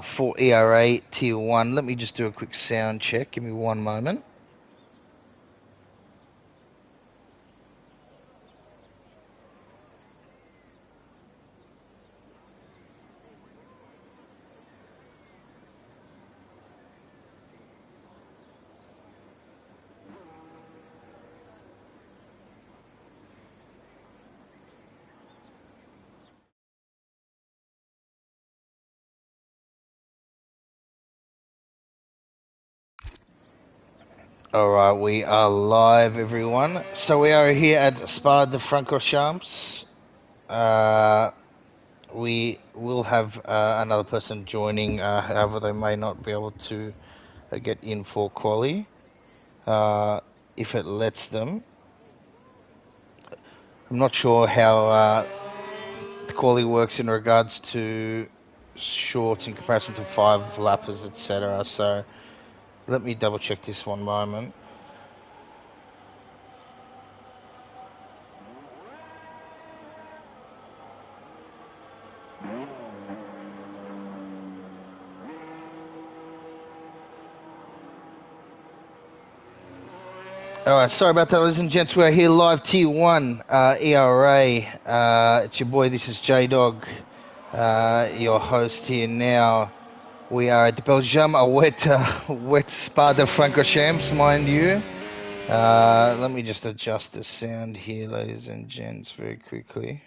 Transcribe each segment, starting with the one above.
for ERA Tier 1. Let me just do a quick sound check. Give me one moment. Alright, we are live, everyone. So we are here at Spa de Francorchamps. We will have another person joining, however they may not be able to get in for quali, if it lets them. I'm not sure how the quali works in regards to shorts in comparison to 5-lappers, etc. So let me double check this one moment. Alright, sorry about that, ladies and gents. We're here live, Tier 1, ERA. It's your boy, this is J-Dog, your host here now. We are at the Belgium, a wet Spa de Francorchamps, mind you. Let me just adjust the sound here, ladies and gents, very quickly.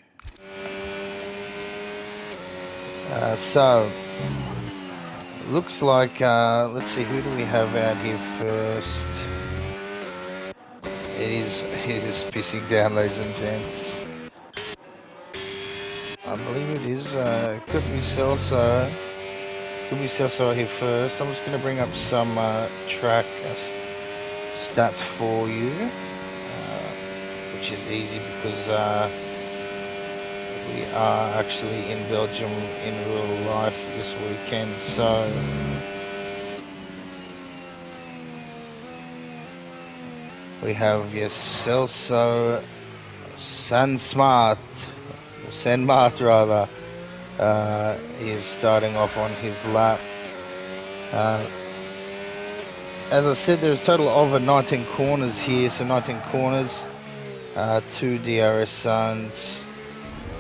So, looks like, let's see, who do we have out here first? It is pissing down, ladies and gents. I believe it is. Could be Celso. Could be Celso here first. I'm just going to bring up some track stats for you, which is easy because we are actually in Belgium in real life this weekend. So we have, yes, Celso Sanmart rather. He is starting off on his lap. As I said, there's a total of 19 corners here, so 19 corners, 2 DRS zones,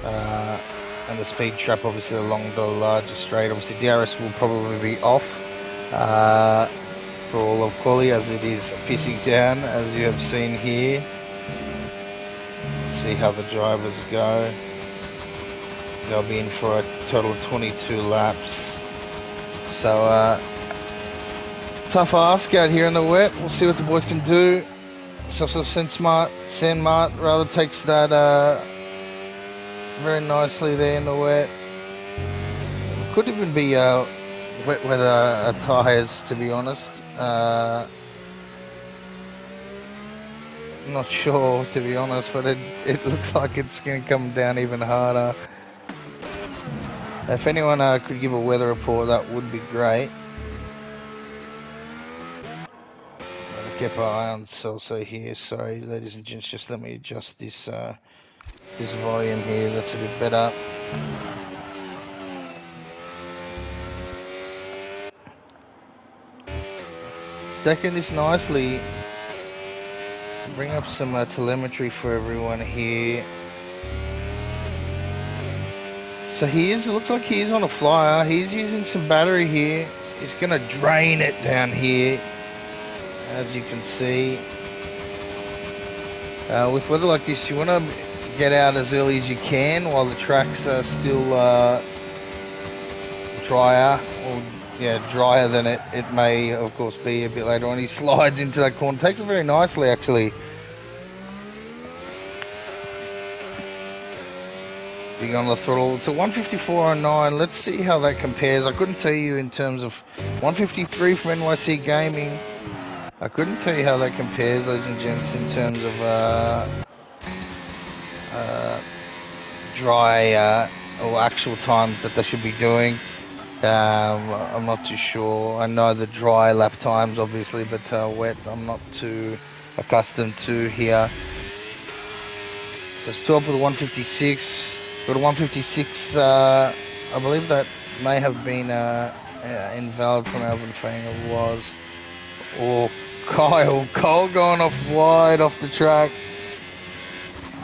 and the speed trap obviously along the larger straight. Obviously DRS will probably be off for all of quali, as it is pissing down, as you have seen here. See how the drivers go. They'll be in for a total of 22 laps. So tough ask out here in the wet. We'll see what the boys can do. So Sanmart rather takes that very nicely there in the wet. Could even be wet weather tyres, to be honest. Not sure, to be honest, but it looks like it's going to come down even harder. If anyone could give a weather report, that would be great. I'll keep an eye on Celso here. Sorry, ladies and gents, just let me adjust this this volume here. That's a bit better. Stacking this nicely. Bring up some telemetry for everyone here. So looks like he is on a flyer. He's using some battery here. He's going to drain it down here, as you can see. With weather like this, you want to get out as early as you can while the tracks are still drier, or drier than it may, of course, be a bit later on. He slides into that corner. Takes it very nicely, actually. Big on the throttle. It's a 154.09. Let's see how that compares. I couldn't tell you in terms of 153 from NYC Gaming. I couldn't tell you how that compares, ladies and gents, in terms of dry or actual times that they should be doing. I'm not too sure. I know the dry lap times, obviously, but wet, I'm not too accustomed to here. So stop with a 156. Got a 156, I believe that may have been invalid from Alvin Fang. It was. Or Kyle going off wide off the track.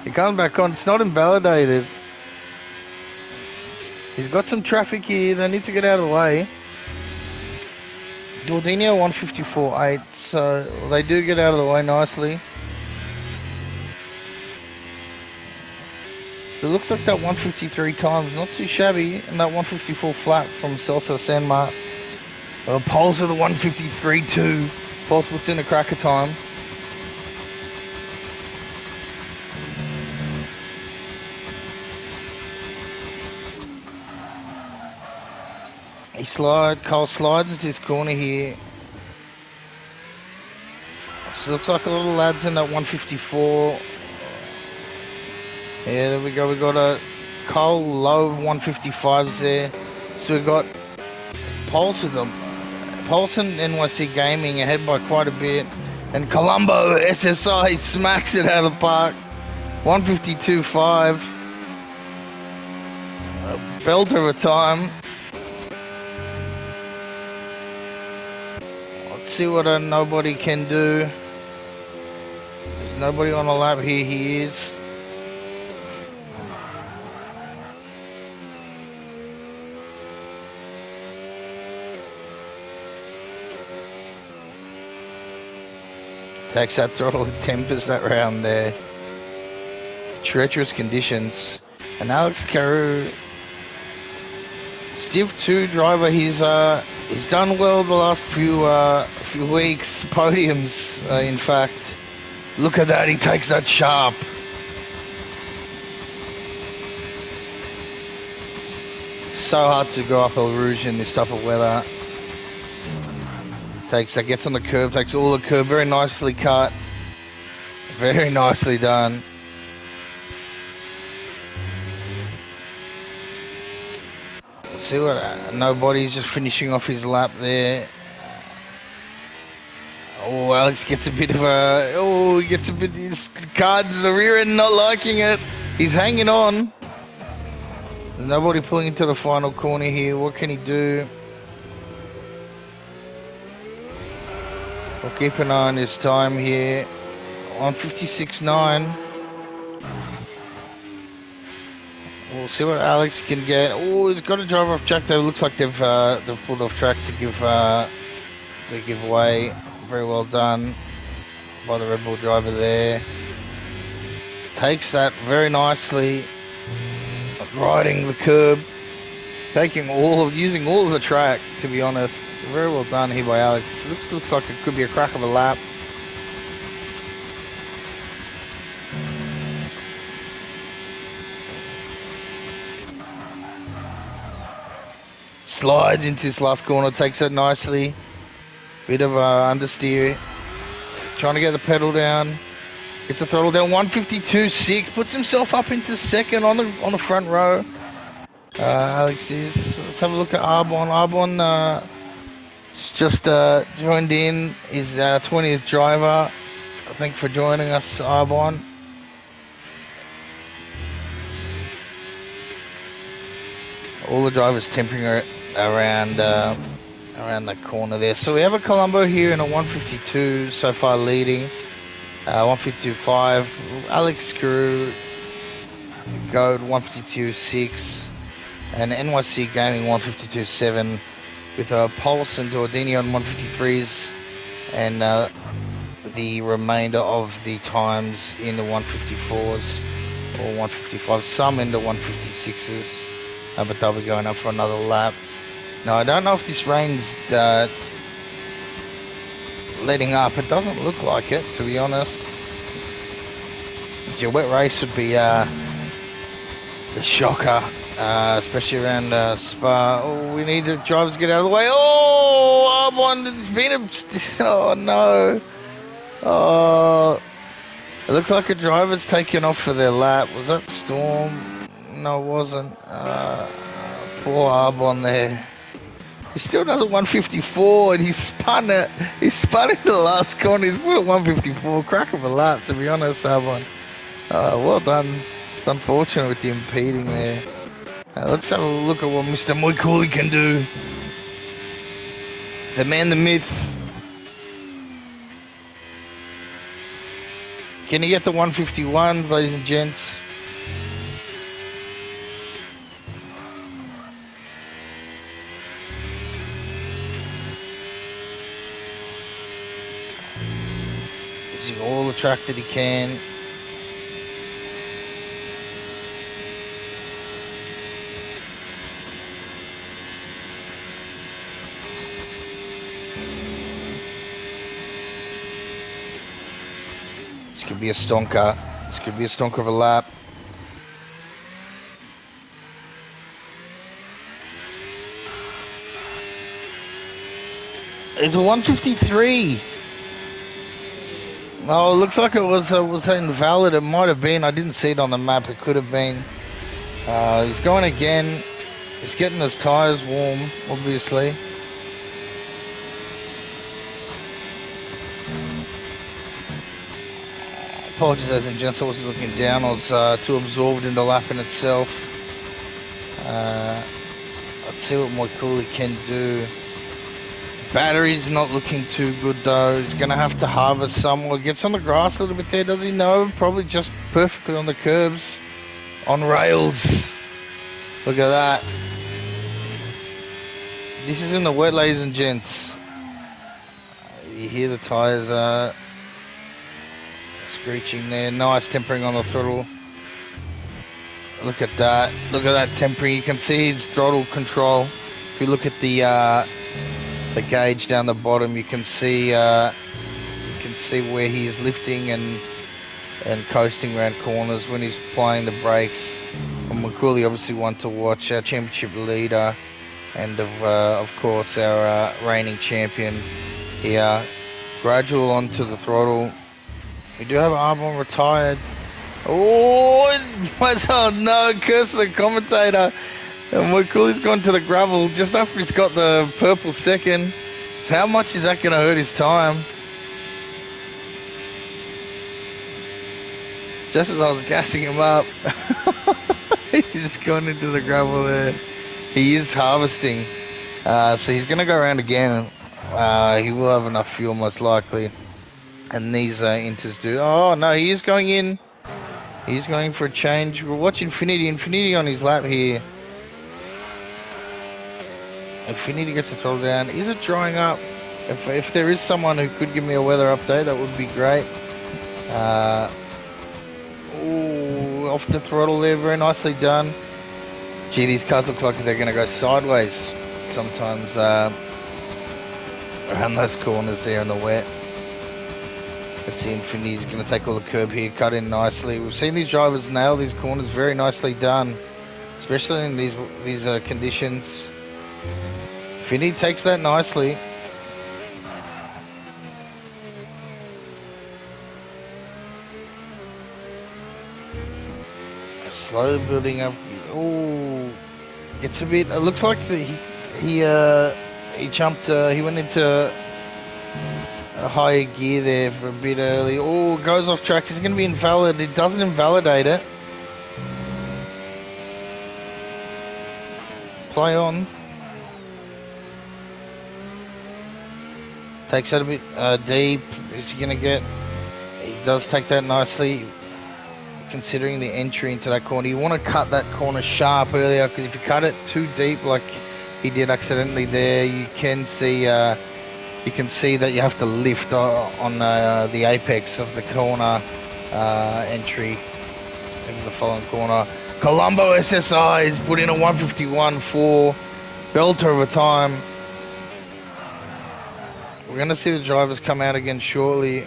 He comes back on. It's not invalidated. He's got some traffic here. They need to get out of the way. Dordinio 154.8. So they do get out of the way nicely. So it looks like that 153 times not too shabby, and that 154 flat from Celso Sanmar. Poles are the 153 too. Poles puts in a cracker time. Cole slides into this corner here. So it looks like a lot of lads in that 154. Yeah, there we go. We got a Cole low 155s there. So we've got Pulse with them. Pulse and NYC Gaming ahead by quite a bit. And Colombo SSI smacks it out of the park. 152.5. A belter of a time. Let's see what a nobody can do. There's nobody on the lap here. He is. Takes that throttle and tempers that round there. Treacherous conditions. And Alex Carew, Stiv 2 driver, he's done well the last few weeks, podiums in fact. Look at that, he takes that sharp. So hard to go up El Rouge in this type of weather. Gets on the curb, takes all the curb, very nicely cut. Very nicely done. See what, nobody's just finishing off his lap there. Oh, Alex gets a bit of a, his cards, the rear end not liking it. He's hanging on. There's nobody pulling into the final corner here. What can he do? We'll keep an eye on his time here. 156.9. We'll see what Alex can get. Oh, he's got a driver off track though. Looks like they've pulled off track to give way. Very well done by the Red Bull driver there. Takes that very nicely. Riding the curb. Using all of the track, to be honest. Very well done here by Alex. Looks like it could be a crack of a lap. Slides into this last corner, takes it nicely. Bit of understeer. Trying to get the pedal down. Gets the throttle down. 152.6. Puts himself up into second on the front row. Alex is. Let's have a look at Arbon. Arbon just joined in. He's 20th driver. Thank you for joining us, Arbon. All the drivers tempering around that corner there. So we have a Colombo here in a 152 so far leading. 152.5. Alex Carew, Goad 152.6. And NYC Gaming 152.7 with Pulse and Dordini on 153s, and the remainder of the times in the 154s or 155s, some in the 156s, but they'll be going up for another lap. Now I don't know if this rain's letting up. It doesn't look like it, to be honest. Your wet race would be the shocker. Especially around Spa. Oh, we need the drivers to get out of the way. Oh, it's been oh no. Oh, it looks like a driver's taken off for their lap. Was that Storm? No, it wasn't. Poor Arbon there. He still does a 154 and he spun it. He spun into the last corner. He's put a 154. Crack of a lap, to be honest, Arbon. Well done. It's unfortunate with the impeding there. Let's have a look at what Mr. Moikuli can do. The man, the myth. Can he get the 151s, ladies and gents? Using all the track that he can. This could be a stonker. This could be a stonker of a lap. It's a 153. Oh, it looks like it was invalid. It might have been. I didn't see it on the map. It could have been. He's going again. He's getting his tyres warm, obviously. Apologies, ladies and gents. I was looking down. I was too absorbed in the lap in itself. Let's see what Moikuli can do. Battery's not looking too good though. He's going to have to harvest some. Or gets on the grass a little bit there, does he? No, probably just perfectly on the curbs. On rails. Look at that. This is in the wet, ladies and gents. You hear the tyres screeching there. Nice tempering on the throttle. Look at that. Look at that tempering. You can see his throttle control. If you look at the gauge down the bottom, you can see where he is lifting and coasting around corners when he's applying the brakes. And Moikuli obviously one to watch, our championship leader, and of course our reigning champion here. Gradual onto the throttle. We do have Arbon retired. Oh no, curse of the commentator. And Moikuli's gone to the gravel just after he's got the purple second. So how much is that going to hurt his time? Just as I was gassing him up, he's gone into the gravel there. He is harvesting. So he's going to go around again. He will have enough fuel most likely. And these inters do. Oh no, he is going in. He's going for a change. We'll watch Infinity. Infinity on his lap here. Infinity gets the throttle down. Is it drying up? If there is someone who could give me a weather update, that would be great. Ooh, off the throttle there, very nicely done. Gee, these cars look like they're going to go sideways sometimes around those corners there in the wet. Let's see, Infinity's going to take all the curb here, cut in nicely. We've seen these drivers nail these corners, very nicely done, especially in these conditions. Infinity takes that nicely. Slow building up. Oh, it's a bit. It looks like he jumped. He went into a higher gear there for a bit early. Oh, goes off track. Is it going to be invalid? It doesn't invalidate it. Play on. Takes that a bit deep. Is he going to get... He does take that nicely, considering the entry into that corner. You want to cut that corner sharp earlier, because if you cut it too deep like he did accidentally there, you can see that you have to lift on the apex of the corner entry into the following corner. Colombo SSI has put in a 151.4 belter over time. We're going to see the drivers come out again shortly.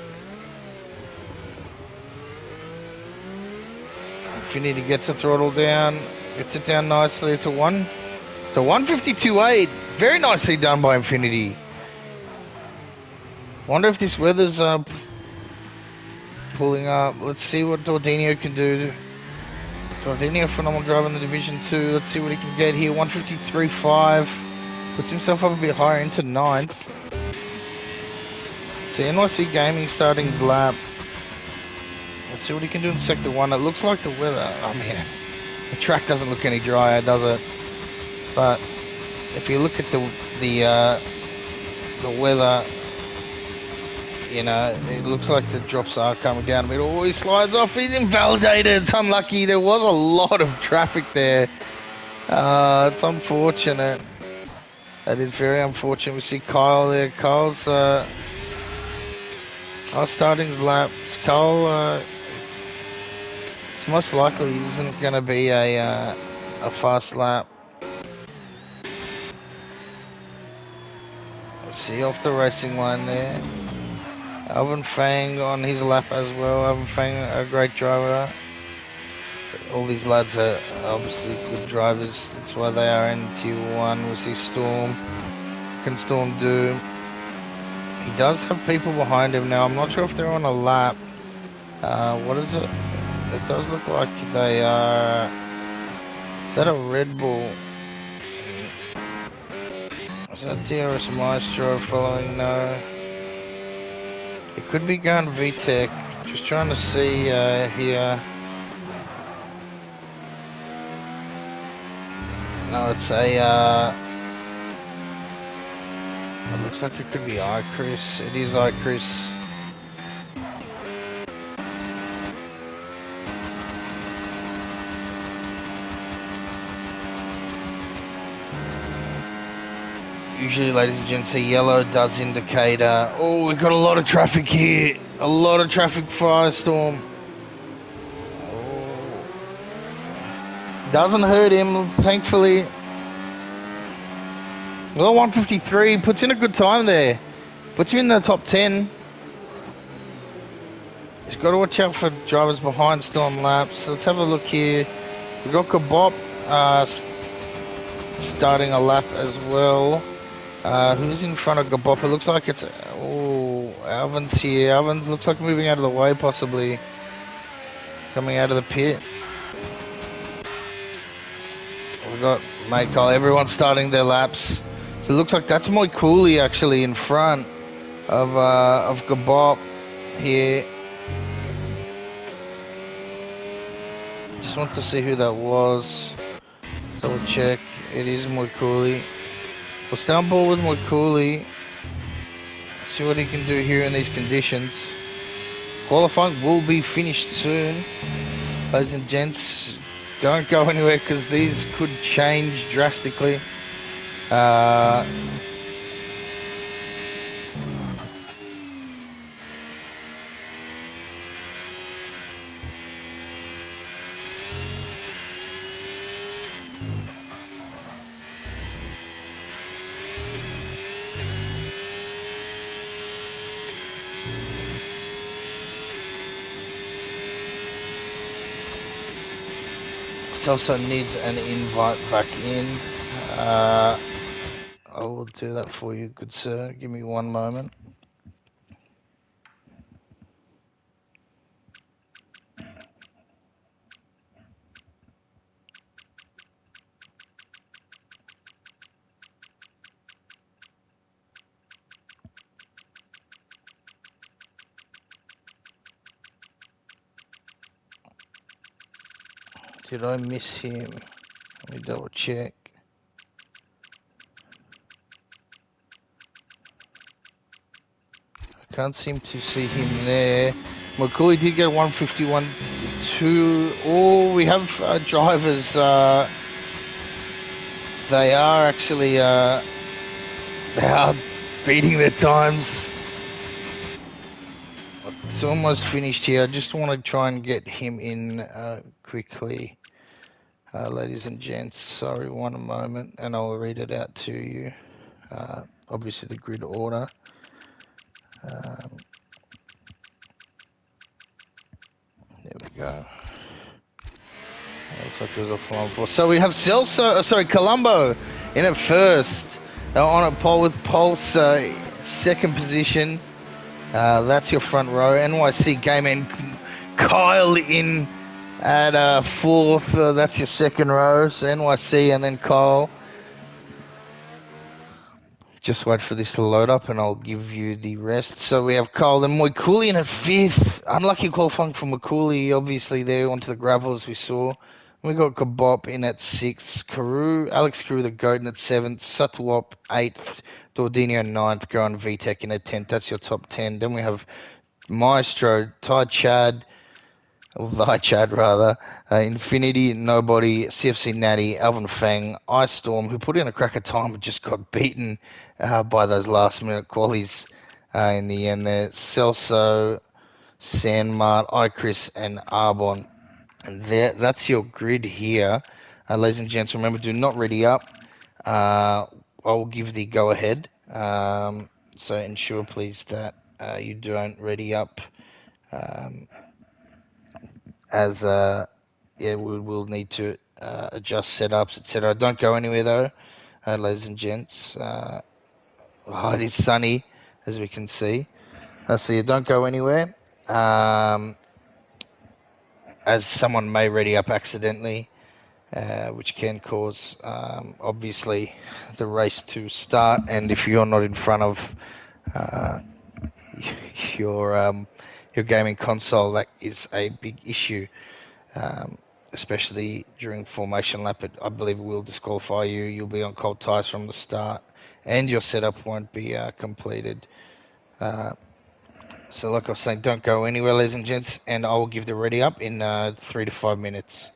Infinity gets the throttle down, gets it down nicely. It's a 152.8. Very nicely done by Infinity. Wonder if this weather's pulling up. Let's see what Dordinio can do. Dordinio, phenomenal driver in the Division 2. Let's see what he can get here. 153.5. Puts himself up a bit higher into 9th. So NYC Gaming starting lap. Let's see what he can do in Sector 1. It looks like the weather, oh man, The track doesn't look any drier, does it? But if you look at the weather, you know, it looks like the drops are coming down a bit. Oh, he slides off. He's invalidated. It's unlucky. There was a lot of traffic there. It's unfortunate. That is very unfortunate. We see Kyle there. Kyle's starting his laps. Kyle, it's most likely isn't going to be a fast lap. See off the racing line there. Alvin Fang on his lap as well. Alvin Fang, a great driver. All these lads are obviously good drivers. That's why they are in Tier 1. We see Storm. Can Storm do? He does have people behind him now. I'm not sure if they're on a lap. What is it? It does look like they are... Is that a Red Bull? Is that DRS Maestro following? No. It could be going VTEC. Just trying to see here. No, it's a... it looks like it could be iChris. It is iChris. Usually, ladies and gents, the yellow does indicate... oh, we've got a lot of traffic here. A lot of traffic, Firestorm. Oh. Doesn't hurt him, thankfully. Well, 153, puts in a good time there. Puts him in the top 10. He's got to watch out for drivers behind still on laps. Let's have a look here. We've got Kabop starting a lap as well. Who's in front of Gabop? It looks like it's... Oh, Alvin's here. Alvin looks like moving out of the way, possibly. Coming out of the pit. We've got Mate Kyle. Everyone's starting their laps. So it looks like that's Moy Cooley, actually, in front of Gabop here. Just want to see who that was. Double check. It is Moy Cooley. We'll stay on board with Moikuli. See what he can do here in these conditions. Qualifying will be finished soon. Ladies and gents, don't go anywhere because these could change drastically. Also needs an invite back in. I will do that for you, good sir. Give me one moment. Did I miss him? Let me double check. I can't seem to see him there. McCoy did get 151.2. Oh, we have drivers. They are actually they are beating their times. It's almost finished here. I just want to try and get him in quickly. Ladies and gents, sorry, one moment, and I'll read it out to you. Obviously the grid order. There we go. Looks like there's a flying four. So we have Colombo in at first. On a pole with Pulse, second position. That's your front row. NYC Game and Kyle in at fourth. That's your second row. So NYC and then Kyle. Just wait for this to load up and I'll give you the rest. So we have Kyle, then Moikuli in at fifth. Unlucky qualifying for Moikuli, obviously there onto the gravel as we saw. We got Kabop in at 6th, Alex Carew the GOAT in at 7th, Sutawop 8th, Dordinio 9th, Goran Vitek in at 10th. That's your top 10. Then we have Maestro, Ty Chad, or Thy Chad rather, Infinity, Nobody, CFC Natty, Alvin Fang, Ice Storm, who put in a cracker time but just got beaten by those last minute qualies in the end there. Celso, Sandmart, iChris, and Arbon. And that's your grid here. Ladies and gents, remember, do not ready up. I will give the go ahead. So ensure, please, that you don't ready up, as yeah, we will need to adjust setups, etc. Don't go anywhere though, ladies and gents. It is sunny, as we can see. So you don't go anywhere, as someone may ready up accidentally. Which can cause, obviously, the race to start. And if you're not in front of uh, your your gaming console, that is a big issue, especially during formation lap. I believe it will disqualify you. You'll be on cold tyres from the start, and your setup won't be completed. So, like I was saying, don't go anywhere, ladies and gents, and I will give the ready up in 3 to 5 minutes.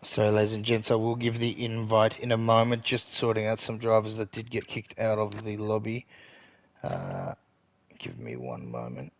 So, ladies and gents, I will give the invite in a moment, just sorting out some drivers that did get kicked out of the lobby. Give me one moment.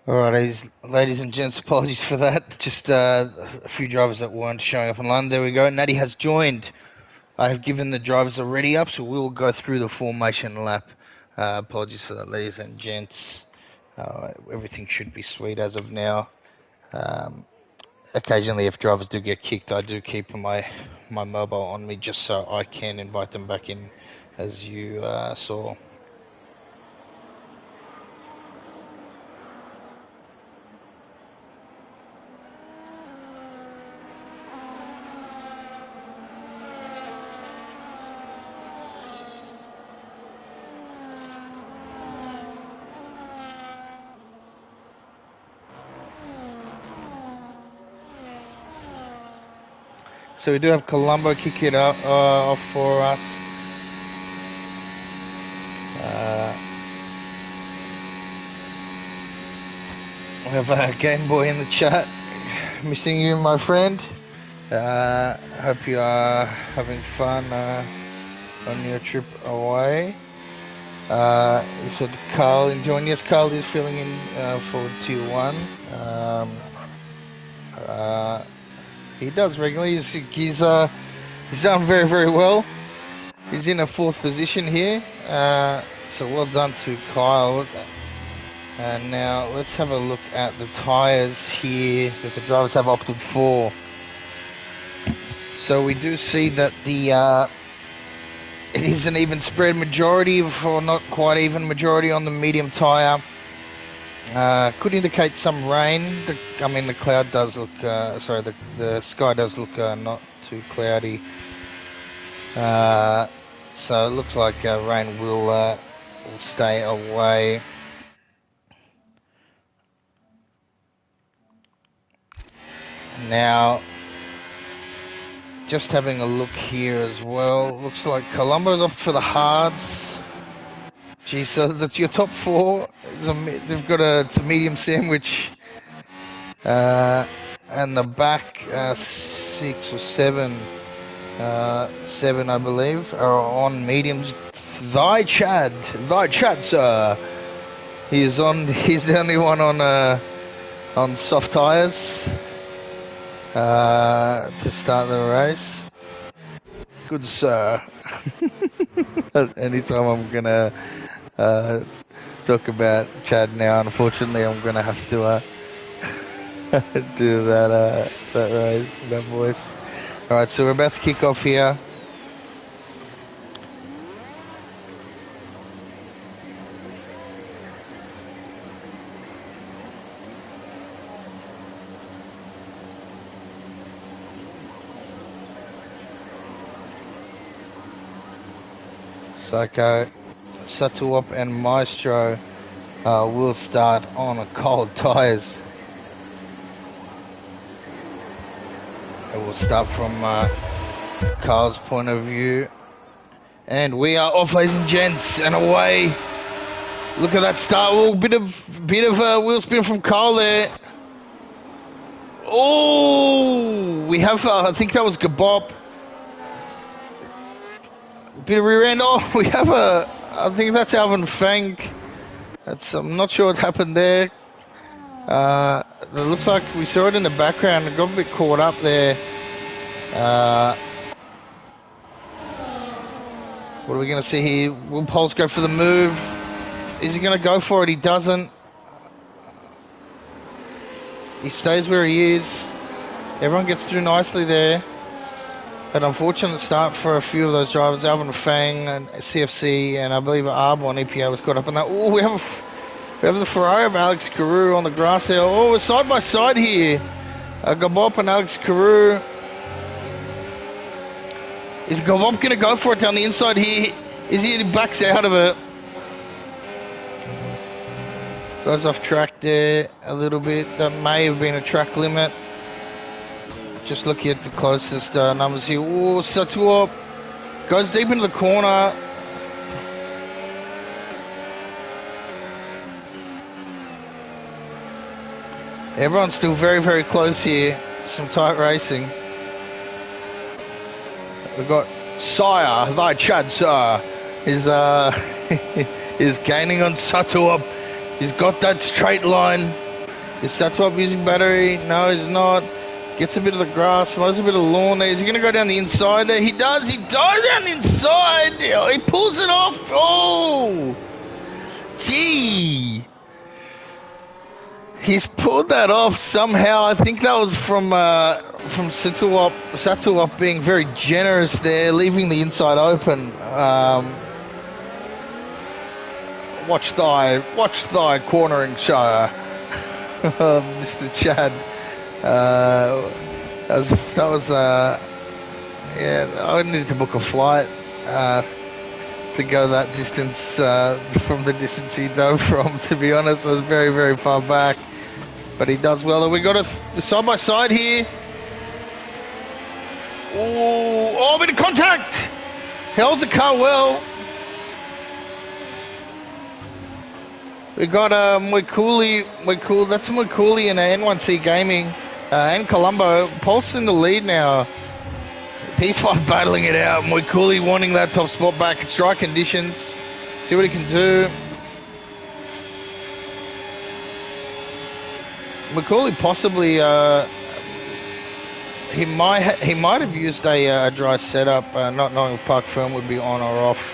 Alright, ladies and gents, apologies for that. Just a few drivers that weren't showing up online. There we go. Natty has joined. I have given the drivers already up, so we'll go through the formation lap. Apologies for that, ladies and gents. Everything should be sweet as of now. Occasionally, if drivers do get kicked, I do keep my mobile on me just so I can invite them back in, as you saw. So we do have Colombo kick it off for us. We have a Game Boy in the chat. Missing you, my friend. Hope you are having fun on your trip away. You said Carl enjoying. Yes, Carl is filling in for Tier 1. He does regularly. He's done very, very well. He's in a 4th position here. So well done to Kyle. And now let's have a look at the tyres here that the drivers have opted for. So we do see that it is an even spread majority, or not quite even majority, on the medium tyre. Could indicate some rain. The cloud does look, the sky does look not too cloudy. So it looks like rain will stay away. Now, just having a look here as well. Looks like Colombo's off for the hards. Geez, so that's your top 4. They've got it's a medium sandwich. And the back 6 or 7, 7 I believe, are on mediums. Thy Chad, sir. He's the only one on soft tyres. To start the race. Good sir. Anytime I'm gonna talk about Chad now, unfortunately I'm gonna have to do that race, that voice. Alright, so we're about to kick off here. Psycho, Satuop and Maestro will start on cold tyres. It will start from Carl's point of view. And we are off, ladies and gents, and away. Look at that start. Oh, bit of wheel spin from Carl there. Oh, we have, I think that was Gabop. Bit of rear end. Oh, we have I think that's Alvin Fang. I'm not sure what happened there. It looks like we saw it in the background. It got a bit caught up there. What are we going to see here? Will Poles go for the move? Is he going to go for it? He doesn't. He stays where he is. Everyone gets through nicely there. An unfortunate start for a few of those drivers. Alvin Fang and CFC, and I believe Arbon EPA was caught up in that. Oh, we have the Ferrari of Alex Carew on the grass there. Oh, we're side by side here. Gabop and Alex Carew. Is Gabop going to go for it down the inside here? Is he backs out of it? Goes off track there a little bit. That may have been a track limit. Just looking at the closest numbers here. Oh, Satuop goes deep into the corner. Everyone's still very, very close here. Some tight racing. We've got Sire, thy Chad Sir, is gaining on Satuop. He's got that straight line. Is Satwap using battery? No, he's not. Gets a bit of the grass, mows a bit of lawn there. Is he going to go down the inside there? He does down the inside. Oh, he pulls it off. Oh, gee. He's pulled that off somehow. I think that was from Satwap being very generous there, leaving the inside open. Watch thy cornering show, Mr. Chad. That was yeah. I needed to book a flight to go that distance from the distance he dove from. To be honest, I was very, very far back, but he does well. We got a side by side here. Oh, bit of contact. Holds the car well. We got Moikuli, that's Moikuli and N1C Gaming and Colombo. Pulse in the lead now. These five battling it out. Moikuli wanting that top spot back in strike conditions. See what he can do. Moikuli possibly he might have used a dry setup, not knowing if park film would be on or off.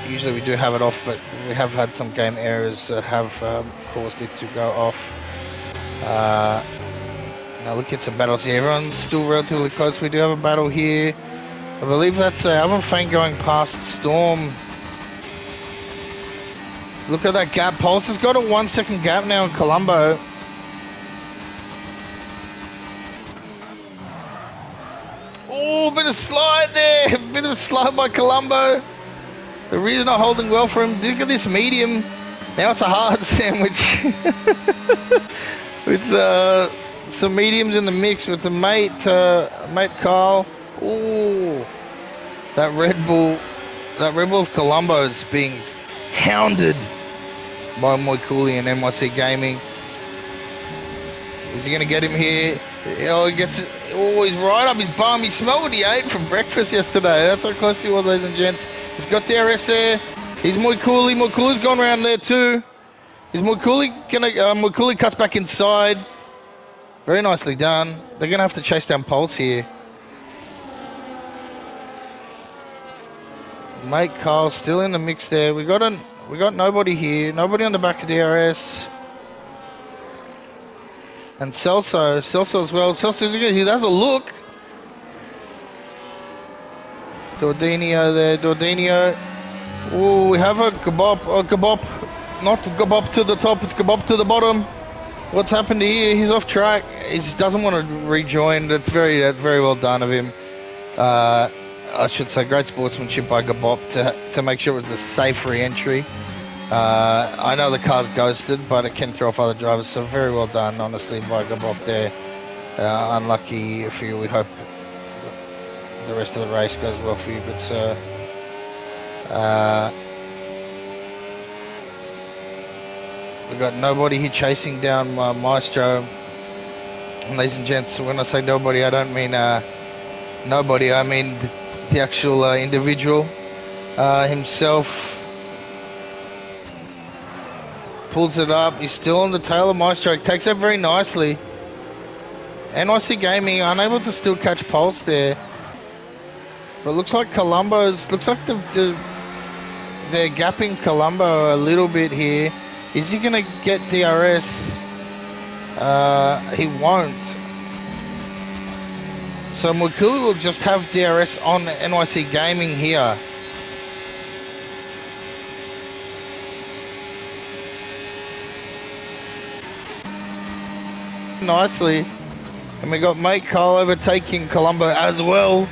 Usually we do have it off, but we have had some game errors that have caused it to go off. Now look at some battles here. Everyone's still relatively close. We do have a battle here. I believe that's Alvin Fane going past Storm. Look at that gap. Pulse has got a 1 second gap now in Colombo. Oh, bit of slide there. Bit of slide by Colombo. The reason not holding well for him. Look at this medium. Now it's a hard sandwich. With some mediums in the mix with the mate Carl. Ooh, that Red Bull of Colombo is being hounded by Moikuli and NYC Gaming. Is he going to get him here? Oh, he gets it. Oh, he's right up his bum. He smelled what he ate from breakfast yesterday. That's how close he was, ladies and gents. He's got DRS there. He's Moikuli. Moikuli's gone around there too. Is Moikuli gonna? Moikuli cuts back inside. Very nicely done. They're gonna have to chase down Pulse here. Mate Carl still in the mix there. We got nobody here. Nobody on the back of DRS. And Celso as well. Celso's good. He has a look. Dordinio there, Dordinio. Oh, we have a Gabop, not Gabop to the top, it's Gabop to the bottom. What's happened here? He's off track. He just doesn't want to rejoin. That's very well done of him. I should say great sportsmanship by Gabop to make sure it was a safe re-entry. I know the car's ghosted, but it can throw off other drivers, so very well done, honestly, by Gabop there. Unlucky for you, we hope the rest of the race goes well for you, but sir, we got nobody here chasing down Maestro. And ladies and gents, when I say nobody, I don't mean nobody, I mean the actual individual himself. Pulls it up, he's still on the tail of Maestro, takes that very nicely. NYC Gaming unable to still catch Pulse there. But looks like Colombo's, looks like they're gapping Colombo a little bit here. Is he going to get DRS? He won't. So Moikuli will just have DRS on NYC Gaming here. Nicely. And we got Mate Carl overtaking Colombo as well.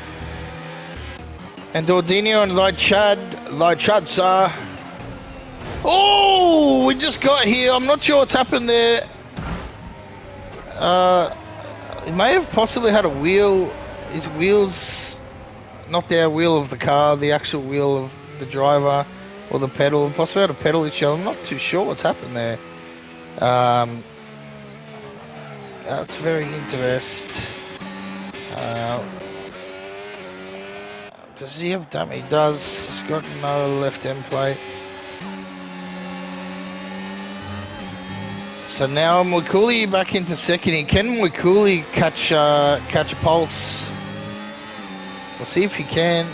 And Dordinio and Chad, sir. Oh, we just got here. I'm not sure what's happened there. He may have possibly had a wheel. His wheels, not the wheel of the car, the actual wheel of the driver or the pedal. Possibly had a pedal issue. I'm not too sure what's happened there. That's very interesting. Does he have damage? He does. He's got no left end plate. So now Moikuli back into second here. Can Moikuli catch a pulse? We'll see if he can.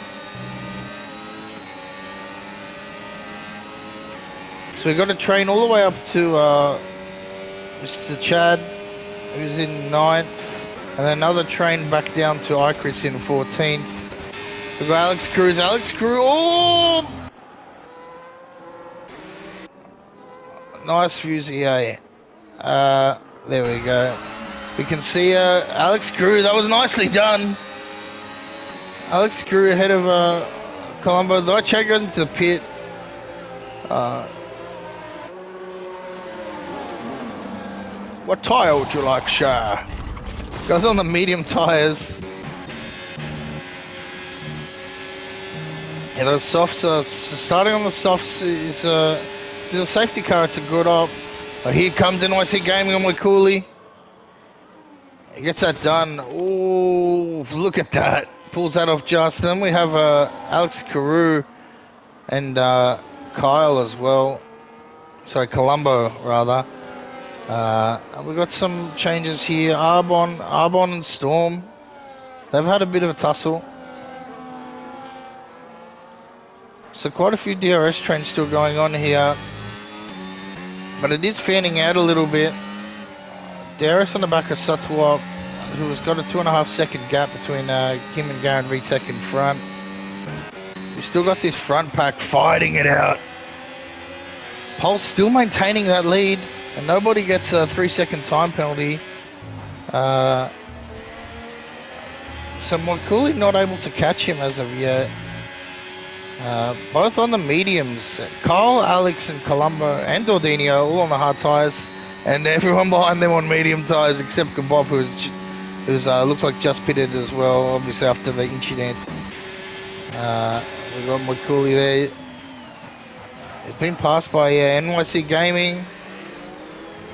So we've got to train all the way up to Mr. Chad, who's in 9th. And then another train back down to Ichris in 14th. We've got Alex Cruz. Alex Cruz, oh! Nice Fusier. There we go. We can see Alex Cruz. That was nicely done. Alex Cruz ahead of Colombo. The Chad goes into the pit. What tyre would you like, Shah? Goes on the medium tyres. Yeah, those softs are starting on the softs is there's a safety car. It's a good op. Here comes NYC Gaming on Moikuli. He gets that done. Oh, look at that. Pulls that off just. Then we have Alex Carew and Kyle as well. Sorry, Colombo rather. We've got some changes here. Arbon and Storm. They've had a bit of a tussle. So quite a few DRS trains still going on here. But it is fanning out a little bit. DRS on the back of Satwap, who has got a 2.5 second gap between him and Garen VTech in front. We've still got this front pack fighting it out. Pulse still maintaining that lead, and nobody gets a 3-second time penalty. So Moikuli not able to catch him as of yet. Both on the mediums. Kyle, Alex and Colombo and Dordinio all on the hard tyres, and everyone behind them on medium tyres except Gabob, who's looks like just pitted as well, obviously after the incident. We've got Moikuli there. It's been passed by NYC Gaming.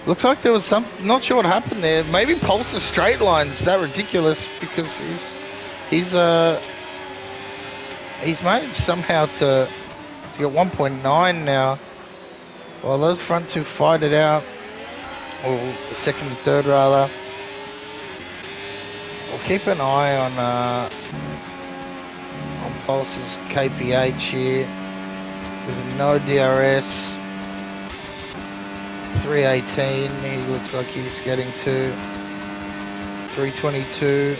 Looks like there was some, not sure what happened there. Maybe Pulse's straight line's that ridiculous because he's managed somehow to get 1.9 now. While those front two fight it out, or the second and third rather. We'll keep an eye on Pulse's KPH here. With no DRS. 318, he looks like he's getting to 322,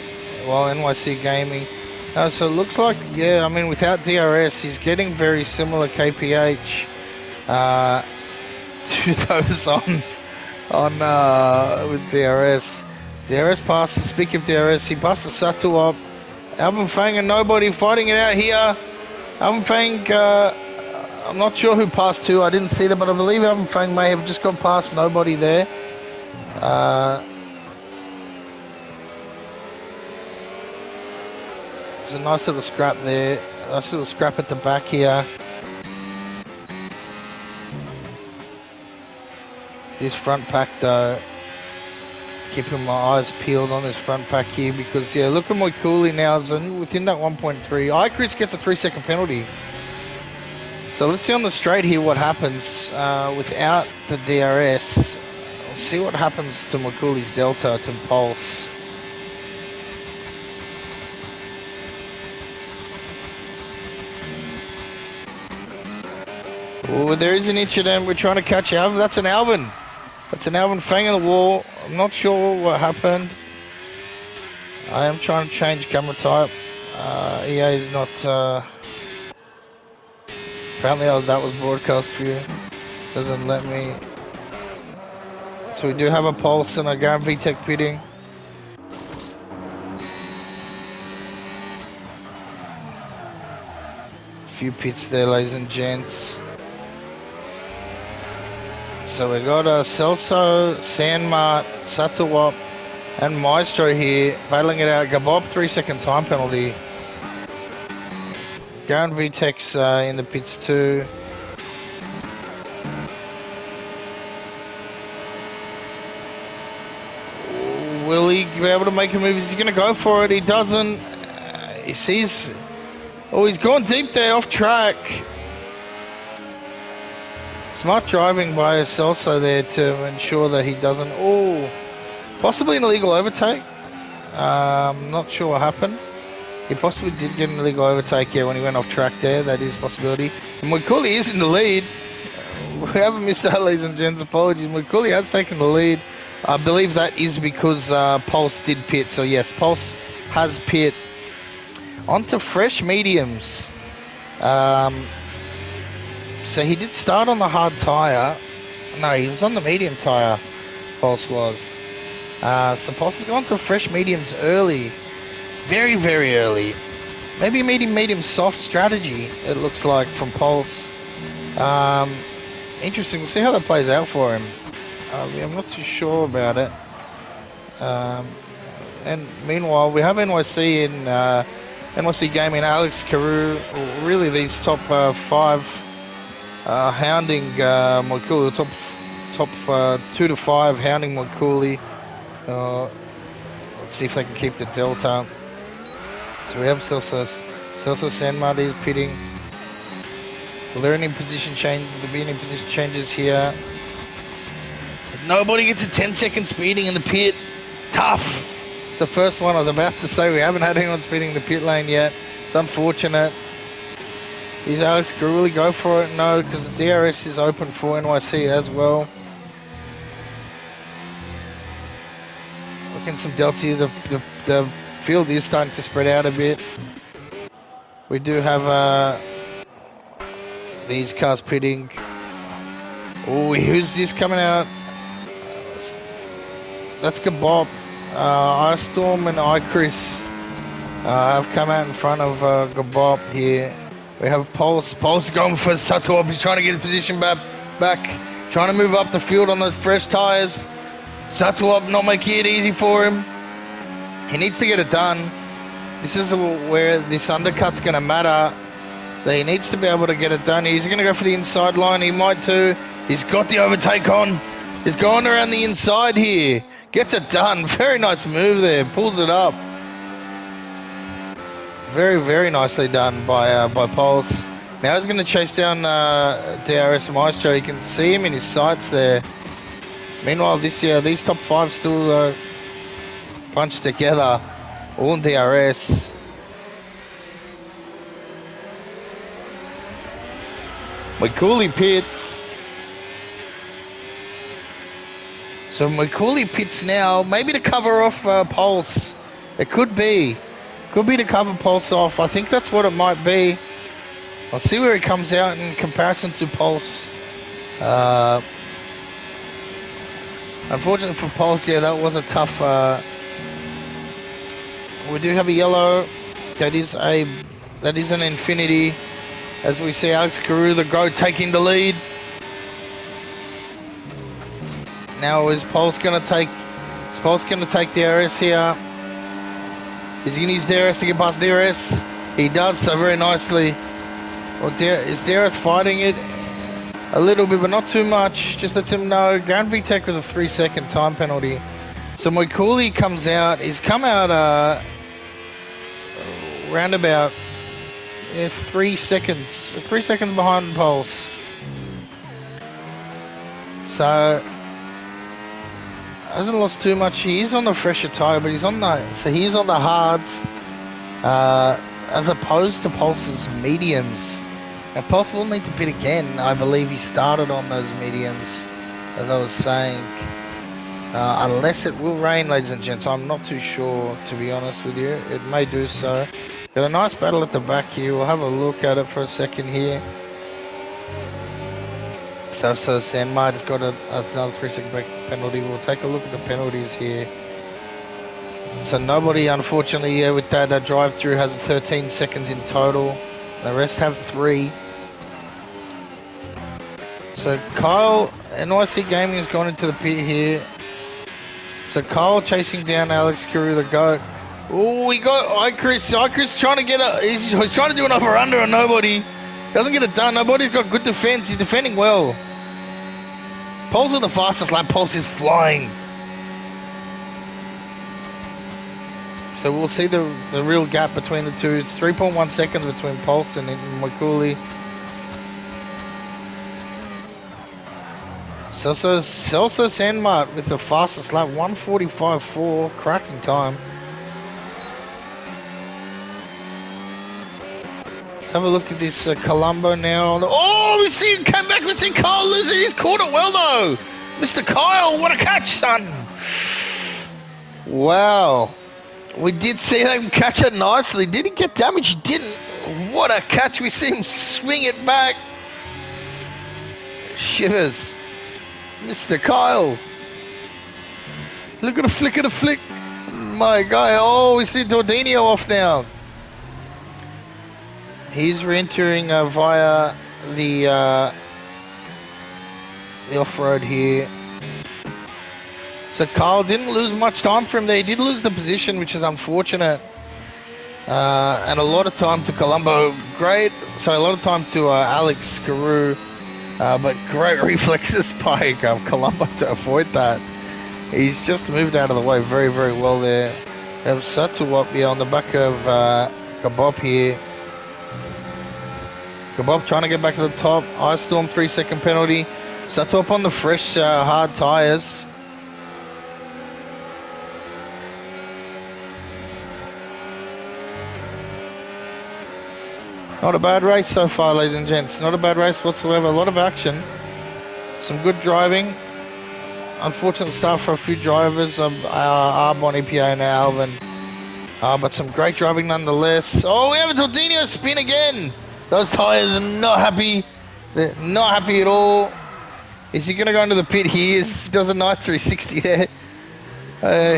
while NYC Gaming. So it looks like, yeah, I mean, without DRS, he's getting very similar KPH to those on with DRS. DRS passes, speaking of DRS, he passes Satu up. Alvin Fang and nobody fighting it out here. Alvin Fang, I'm not sure who passed to, I didn't see that, but I believe Alvin Fang may have just gone past nobody there. There's a nice little scrap there, nice little scrap at the back here. This front pack though, keeping my eyes peeled on this front pack here because, yeah, look at Moikuli now, within that 1.3. Ichris gets a 3-second penalty. So let's see on the straight here what happens without the DRS. We'll see what happens to Moikuli's Delta to Pulse. Oh, there is an incident. We're trying to catch Alvin. That's an Alvin. That's an Alvin Fang in the wall. I'm not sure what happened. I am trying to change camera type. EA is not... Apparently that was broadcast view. Doesn't let me. So we do have a Pulse and a Garen VTech pitting. Few pits there, ladies and gents. So we got Celso, Sandmart, Satawap and Maestro here battling it out. Gabob 3-second time penalty. Garen VTech's in the pits too. Will he be able to make a move? Is he going to go for it? He doesn't. He sees... Oh, he's gone deep there, off track. Smart driving by Celso there to ensure that he doesn't... Oh, possibly an illegal overtake. Not sure what happened. He possibly did get an illegal overtake when he went off track there. That is a possibility. And McCauley is in the lead. We haven't missed out, ladies and gents. Apologies. McCauley has taken the lead. I believe that is because Pulse did pit. So yes, Pulse has pit. Onto fresh mediums. So he did start on the hard tyre. No, he was on the medium tyre, Pulse was. So Pulse has gone to fresh mediums early. Very, very early. Maybe a medium soft strategy, it looks like, from Pulse. Interesting. We'll see how that plays out for him. I'm not too sure about it. And meanwhile, we have NYC in NYC Gaming, Alex Carew. Really, these top 5 hounding McCauley. Top 2 to 5 hounding McCauley. Let's see if they can keep the delta. So we have Celso Sandmart is pitting. Will there any position change? Will there be any position changes here? Nobody gets a 10-second speeding in the pit. Tough. It's the first one. I was about to say we haven't had anyone speeding the pit lane yet. It's unfortunate. Is Alex going to really go for it? No, because the DRS is open for NYC as well. Looking some delta here. The field is starting to spread out a bit. We do have these cars pitting. Oh, who's this coming out? That's Gabop. Ice Storm and iChris have come out in front of Gabop here. We have Pulse. Pulse going for Satop. He's trying to get his position back. Trying to move up the field on those fresh tyres. Satop not making it easy for him. He needs to get it done. This is where this undercut's going to matter. So he needs to be able to get it done. He's going to go for the inside line. He might too. He's got the overtake on. He's going around the inside here. Gets it done. Very nice move there. Pulls it up. Very, very nicely done by Pulse. Now he's going to chase down DRS Maestro. You can see him in his sights there. Meanwhile, these top 5 still bunched together. All in DRS. McCauley pits. So McCauley pits now, maybe to cover off Pulse. It could be. Could be to cover Pulse off. I think that's what it might be. I'll see where he comes out in comparison to Pulse. Unfortunately for Pulse, yeah, that was a tough... we do have a yellow. That is an Infinity. As we see Alex Carew, the GOAT, taking the lead. Now is Pulse going to take DRS here? Is he going to use DRS to get past DRS? He does so very nicely. Well, is DRS fighting it? A little bit, but not too much. Just lets him know. Grand VTEC with a 3-second time penalty. So McCauley comes out. He's come out round about 3 seconds. 3 seconds behind Pulse. So hasn't lost too much. He is on the fresher tyre, but he's on the hards, as opposed to Pulse's mediums. Now Pulse will need to pit again. I believe he started on those mediums, as I was saying. Unless it will rain, ladies and gents. I'm not too sure, to be honest with you. It may do so. Got a nice battle at the back here. We'll have a look at it for a second here. So Sandmart has got another 3-second penalty. We'll take a look at the penalties here. So nobody, unfortunately, with that drive-through has 13 seconds in total. The rest have 3. So Kyle, NYC Gaming has gone into the pit here. So Kyle chasing down Alex Carew, the GOAT. Oh, he got iChris. iChris trying to get he's trying to do an over-under on nobody. Doesn't get it done. Nobody's got good defense. He's defending well. Pulse with the fastest lap. Pulse is flying. So we'll see the real gap between the two. It's 3.1 seconds between Pulse and McCauley. Celso Sandmart with the fastest lap, 1:45.4, cracking time. Let's have a look at this Colombo now. Oh, we see him come back. We see Kyle losing. He's caught it well though. Mr. Kyle, what a catch, son. Wow. We did see him catch it nicely. Did he get damaged? He didn't. What a catch. We see him swing it back. Shivers. Mr. Kyle. Look at the flick of the flick. My guy. Oh, we see Dordinio off now. He's re-entering via the off-road here. So Kyle didn't lose much time from there. He did lose the position, which is unfortunate. And a lot of time to Colombo. A lot of time to Alex Carew. But great reflexes by Colombo to avoid that. He's just moved out of the way very, very well there. We have Satuwap on the back of Gabop here. Gabop trying to get back to the top. Ice Storm 3-second penalty. Satuwap on the fresh hard tyres. Not a bad race so far, ladies and gents. Not a bad race whatsoever. A lot of action. Some good driving. Unfortunate start for a few drivers. Arbon, EPA and Alvin. But some great driving nonetheless. Oh, we have a Tordinio spin again. Those tyres are not happy. They're not happy at all. Is he going to go into the pit? He is. Does a nice 360 there.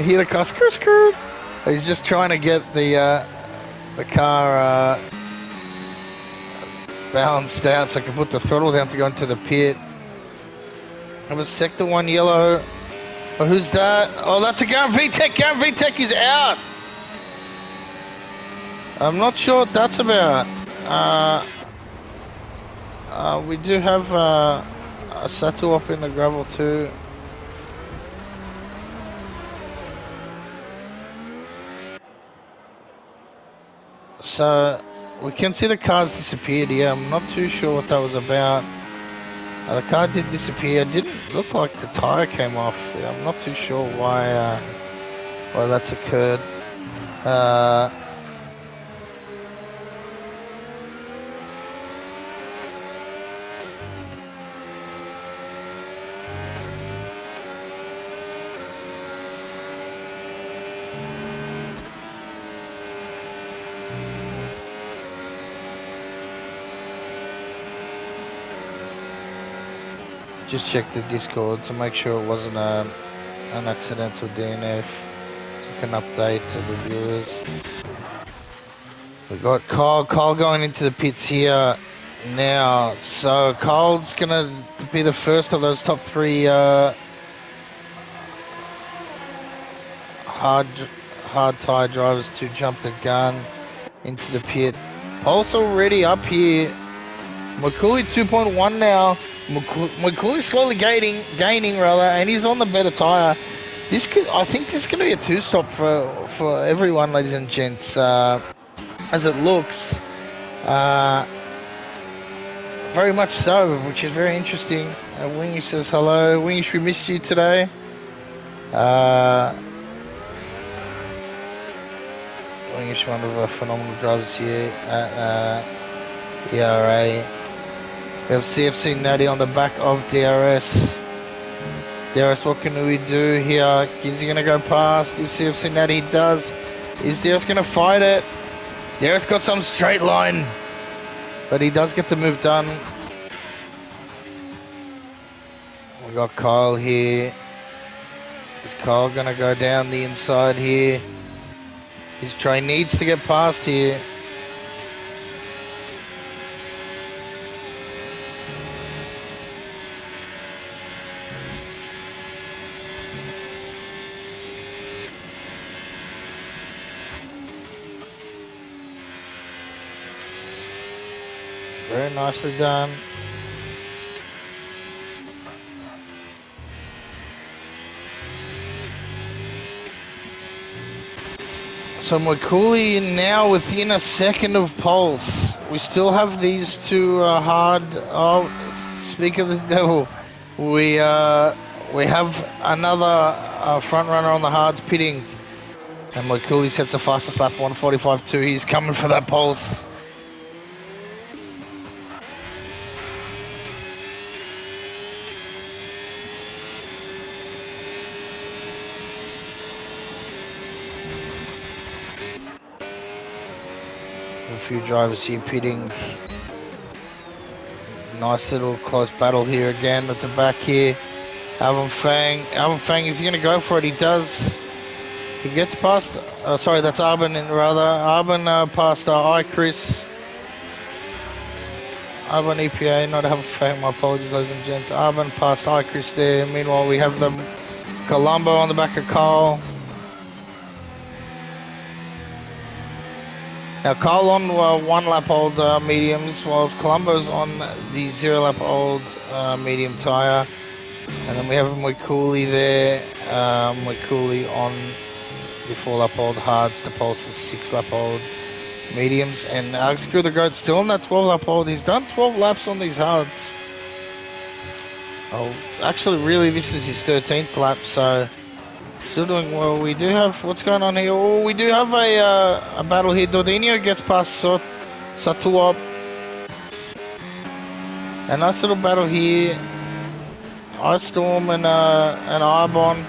Here the car. Screw. He's just trying to get the car balanced out so I can put the throttle down to go into the pit. Have a sector 1 yellow. Oh, who's that? Oh, that's a Garen VTEC. Garen VTEC is out. I'm not sure what that's about. We do have a Satuwap in the gravel too. So we can see the cars disappeared here. I'm not too sure what that was about. The car did disappear. It didn't look like the tyre came off. I'm not too sure why that's occurred. Just check the Discord to make sure it wasn't an accidental DNF. Took an update to the viewers. We got Kyle going into the pits here now. So Kyle's gonna be the first of those top 3 hard tyre drivers to jump the gun into the pit. Pulse already up here. McCooley 2.1 now. McCooley's slowly gaining, and he's on the better tyre. I think this is going to be a 2-stop for everyone, ladies and gents, as it looks. Very much so, which is very interesting. Wingy says hello. Wingy, we missed you today. Wingy's one of the phenomenal drivers here at ERA. We have CFC Natty on the back of DRS. DRS, what can we do here? Is he going to go past? If CFC Natty does, is DRS going to fight it? DRS got some straight line, but he does get the move done. We got Kyle here. Is Kyle going to go down the inside here? His train needs to get past here. Very nicely done. So McCooley now within a second of Pulse. We still have these two hard... Oh, speak of the devil. We have another front runner on the hards pitting, and Moikuli sets the fastest lap 1:45.2. He's coming for that pulse. A few drivers here pitting. Nice little close battle here again at the back here. Alvin Fang, is he going to go for it? He does. He gets past, sorry, that's Arbin rather. Arbin past Chris. Arbin EPA, not Alvin Fang, my apologies ladies and gents. Arbin past Chris there. Meanwhile we have them Colombo on the back of Carl. Now Carl on 1 lap old mediums, whilst Colombo's on the 0 lap old medium tyre. And then we have Moikuli there, Moikuli on the 4 lap old hards, the Pulse's 6 lap old mediums, and Alex Crew the Goat still on that 12 lap old. He's done 12 laps on these hards. Oh, actually really this is his 13th lap, so still doing well. We do have, what's going on here? Oh, we do have a battle here. Dordinho gets past Satuop. A nice little battle here. Ice Storm and Arbon,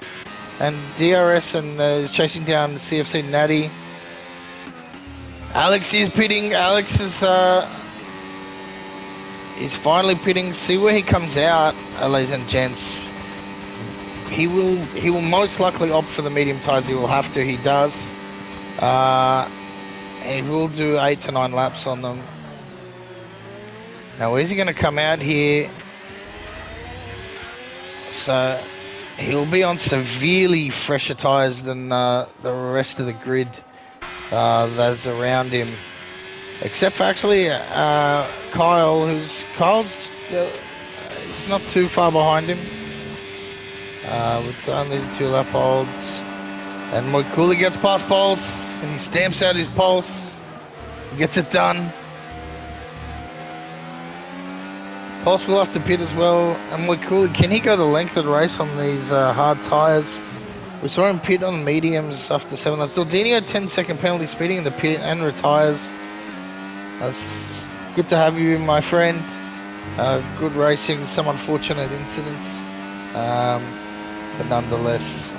and DRS and is chasing down CFC Natty. Alex is pitting. Alex is finally pitting. See where he comes out, ladies and gents. He will most likely opt for the medium tyres. He will have to. He does. And he will do 8 to 9 laps on them. Now, where's he going to come out here? So he'll be on severely fresher tyres than the rest of the grid that's around him, except for actually Kyle, Kyle's he's not too far behind him with only 2 lap olds. And Moikuli gets past Pulse and he stamps out his Pulse, he gets it done. Pulse will have to pit as well, and Moikuli, can he go the length of the race on these hard tyres? We saw him pit on mediums after 7 laps. Dordinho 10-second penalty speeding in the pit and retires. That's good to have you, my friend. Good racing, some unfortunate incidents, but nonetheless,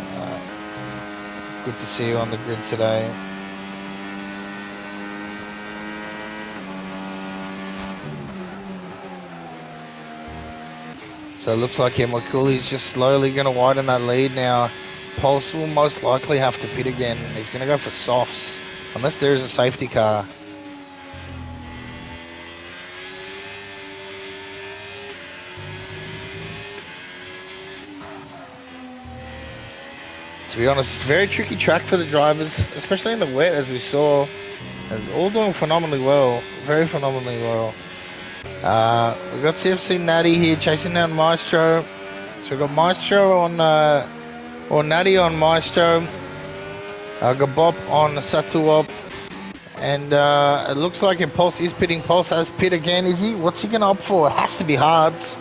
good to see you on the grid today. So it looks like Moikuli's just slowly going to widen that lead now. Pulse will most likely have to pit again. He's going to go for softs, unless there is a safety car. To be honest, it's a very tricky track for the drivers, especially in the wet, as we saw. They're all doing phenomenally well, very phenomenally well. We've got CFC Natty here chasing down Maestro. So we've got Maestro on, or Natty on Maestro. Gabop on Satuop. And it looks like Impulse is pitting. Pulse has pit again. Is he? What's he going to opt for? It has to be hards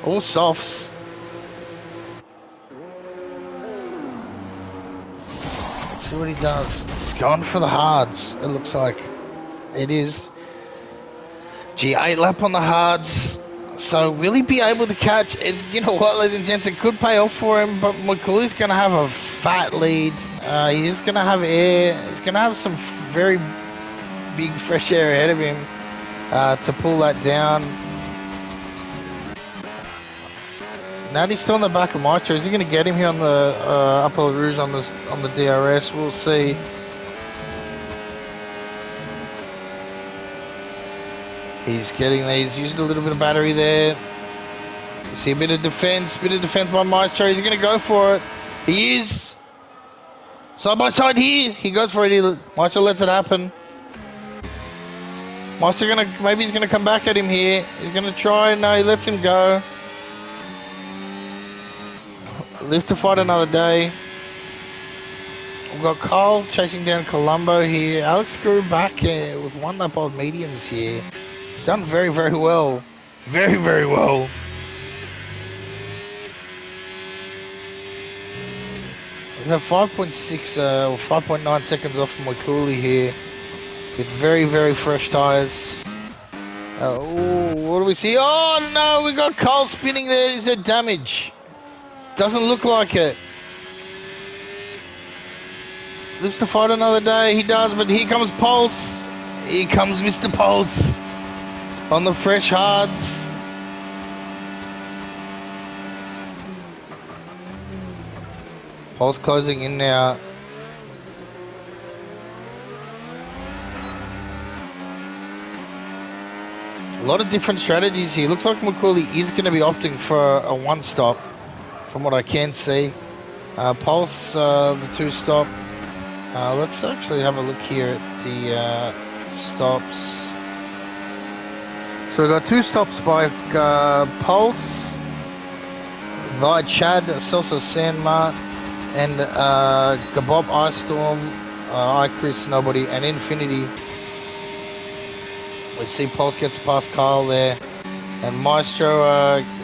or softs. Let's see what he does. He's going for the hards. It looks like it is. G8 lap on the hards, so will he be able to catch it? You know what, ladies and gents, it could pay off for him, but Moikuli's going to have a fat lead. He's going to have air. He's going to have some very big fresh air ahead of him to pull that down. Natty's still on the back of Maestro. Is he going to get him here on the Upper Rouge on the DRS? We'll see. He's used a little bit of battery there. You see a bit of defense by Maestro. Is he going to go for it? He is. Side by side here. He goes for it. Maestro lets it happen. Maestro maybe he's going to come back at him here. He's going to try. No, he lets him go. Live to fight another day. We've got Carl chasing down Colombo here. Alex Crew back with 1 lap old mediums here. Done very, very well. Very, very well. We have 5.6 or 5.9 seconds off from Wakuli here with very, very fresh tyres. What do we see? Oh no, we got Cole spinning there. Is there damage? Doesn't look like it. Lives to fight another day. He does, but here comes Pulse. Here comes Mr. Pulse on the fresh hards. Pulse closing in now. A lot of different strategies here. Looks like McCauley is going to be opting for a one stop from what I can see. Pulse, the two stop. Let's actually have a look here at the stops. So we've got two stops by Pulse, by Chad, Celso Sandmart, and Gabob, Ice Storm, iChris, Nobody, and Infinity. We see Pulse gets past Kyle there, and Maestro,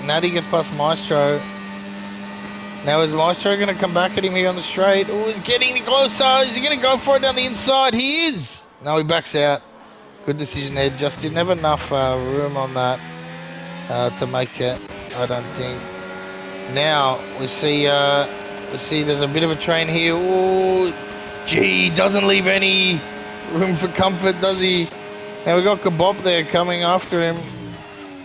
Natty gets past Maestro. Now is Maestro going to come back at him here on the straight? Oh, he's getting closer. Is he going to go for it down the inside? He is. No, he backs out. Good decision there. Just didn't have enough room on that to make it, I don't think. Now we see there's a bit of a train here. Oh, gee, doesn't leave any room for comfort, does he? Now we got Gabob there coming after him.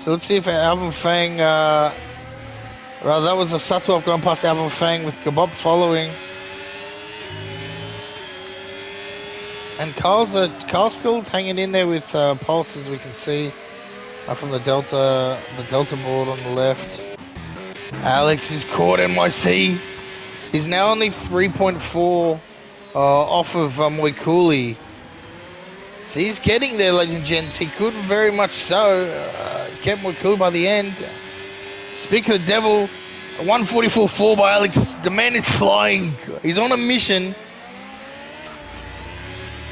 So let's see if Alvin Fang, rather that was a Satwell going past Alvin Fang with Gabob following. And Carl's still hanging in there with Pulse, as we can see from the Delta board on the left. Alex is caught NYC. He's now only 3.4 off of Moikuli. So he's getting there, ladies and gents. He could very much so get Moikuli by the end. Speak of the devil, a 144.4 by Alex. The man is flying. He's on a mission.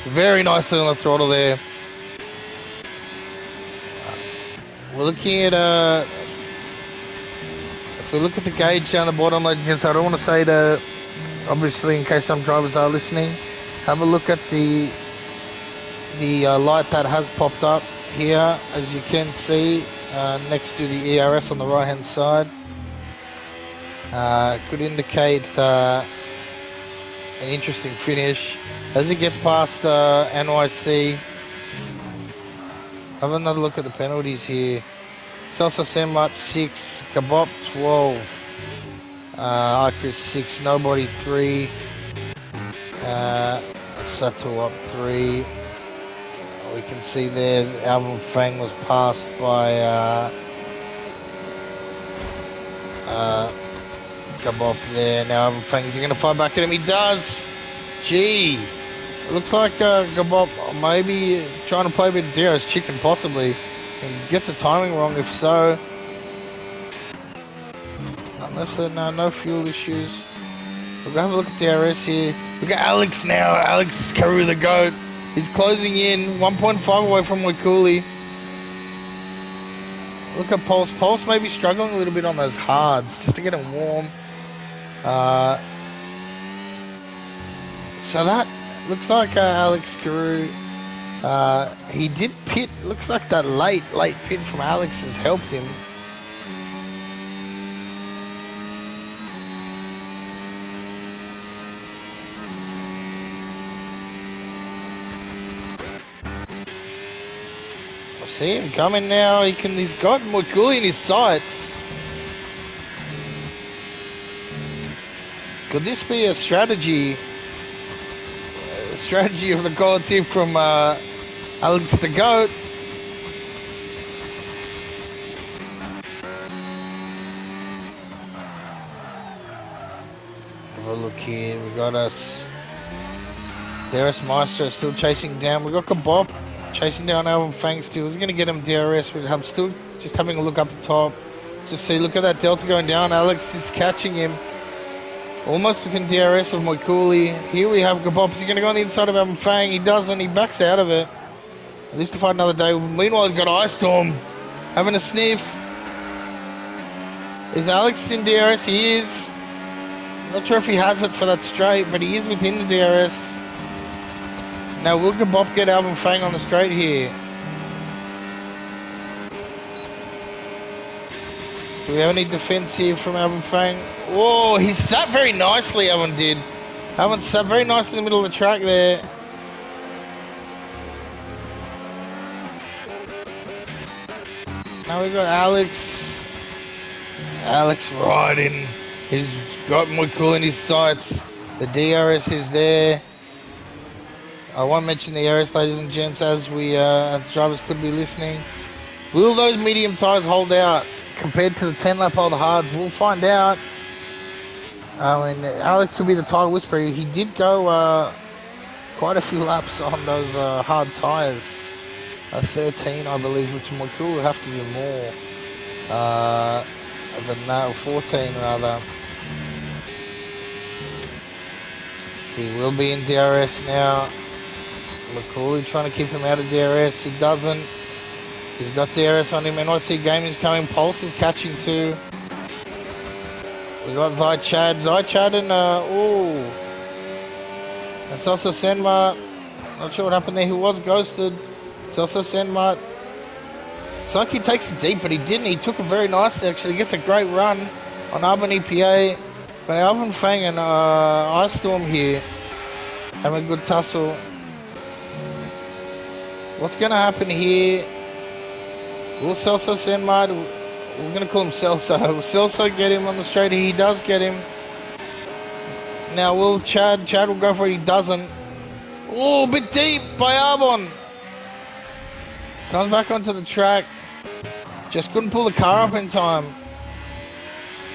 Very nicely on the throttle there. We're looking at if we look at the gauge down the bottom, ladies and gents, I don't want to say that, obviously, in case some drivers are listening. Have a look at the light that has popped up here, as you can see, next to the ERS on the right hand side. Could indicate an interesting finish. As it gets past NYC, have another look at the penalties here. Celso Sandmart 6, Gabob 12, iChris 6, Nobody 3, Sato up 3. We can see there Alvin Fang was passed by Gabob there. Now Alvin Fang, is he going to fire back at him? He does. Gee. It looks like Gabob maybe trying to play a bit of DRS chicken, possibly, and gets the timing wrong. If so, unless there are no fuel issues, we'll have a look at DRS here. Look at Alex now. Alex Carew, the goat. He's closing in 1.5 away from Wakuli. Look at Pulse. Pulse may be struggling a little bit on those hards just to get him warm. So that looks like Alex Carew. He did pit. Looks like that late pit from Alex has helped him. I see him coming now. He's got Moikuli in his sights. Could this be a strategy? Strategy of the gods here from Alex the Goat. Have a look here. We got us. DRS Maestro still chasing down. We got Gabob chasing down Alvin Fang still. He's going to get him DRS. I'm still just having a look up the top to see. Look at that Delta going down. Alex is catching him. Almost within DRS of Moikuli. Here we have Gabob. Is he going to go on the inside of Alvin Fang? He doesn't. He backs out of it. At least to fight another day. Meanwhile, he's got Ice Storm having a sniff. Is Alex in DRS? He is. Not sure if he has it for that straight, but he is within the DRS. Now will Gabop get Alvin Fang on the straight here? Do we have any defense here from Alvin Fang? Oh, he sat very nicely, Alvin did. Alvin sat very nicely in the middle of the track there. Now we've got Alex. Alex riding. He's got more cool in his sights. The DRS is there. I won't mention the DRS, ladies and gents, as drivers could be listening. Will those medium tyres hold out compared to the 10-lap old hards? We'll find out. I mean, Alex could be the tyre whisperer. He did go quite a few laps on those hard tyres. 13, I believe, which will have to be more than that, 14 rather. He will be in DRS now. McCauley trying to keep him out of DRS. He doesn't. He's got DRS on him. NYC Gaming's coming. Pulse is catching too. We got Chad and that's also Senmart. Not sure what happened there. He was ghosted. It's also Senmart. It's like he takes it deep, but he didn't. He took it very nicely actually. He gets a great run on Alvin EPA. But Alvin Fang and Ice Storm here having a good tussle. What's going to happen here? Will Celso Senmart, we're going to call him Celso. Will Celso get him on the straight? He does get him. Now will Chad will go for it. He doesn't. Oh, a bit deep by Arbon. Comes back onto the track. Just couldn't pull the car up in time.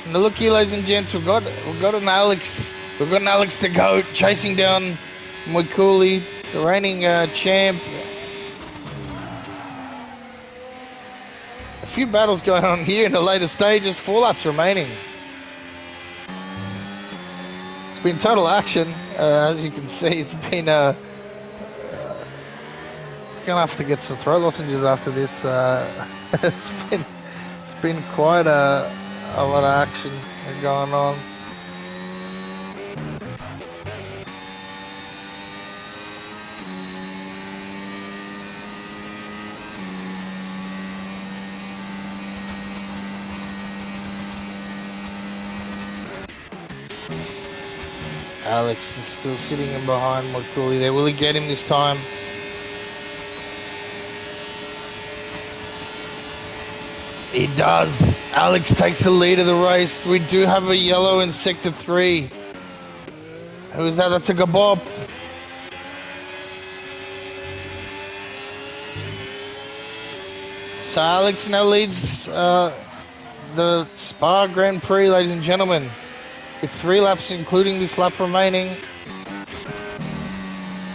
And look here, ladies and gents, we've got an Alex. We've got an Alex the GOAT chasing down Moikuli, the reigning champ. A few battles going on here in the later stages. 4 laps remaining. It's been total action, as you can see. It's been it's gonna have to get some throat lozenges after this. It's been quite a lot of action going on. Alex is still sitting in behind Moikuli there. Will he get him this time? He does. Alex takes the lead of the race. We do have a yellow in sector 3. Who is that? That's a Gabob. So Alex now leads the Spa Grand Prix, ladies and gentlemen, with 3 laps, including this lap remaining.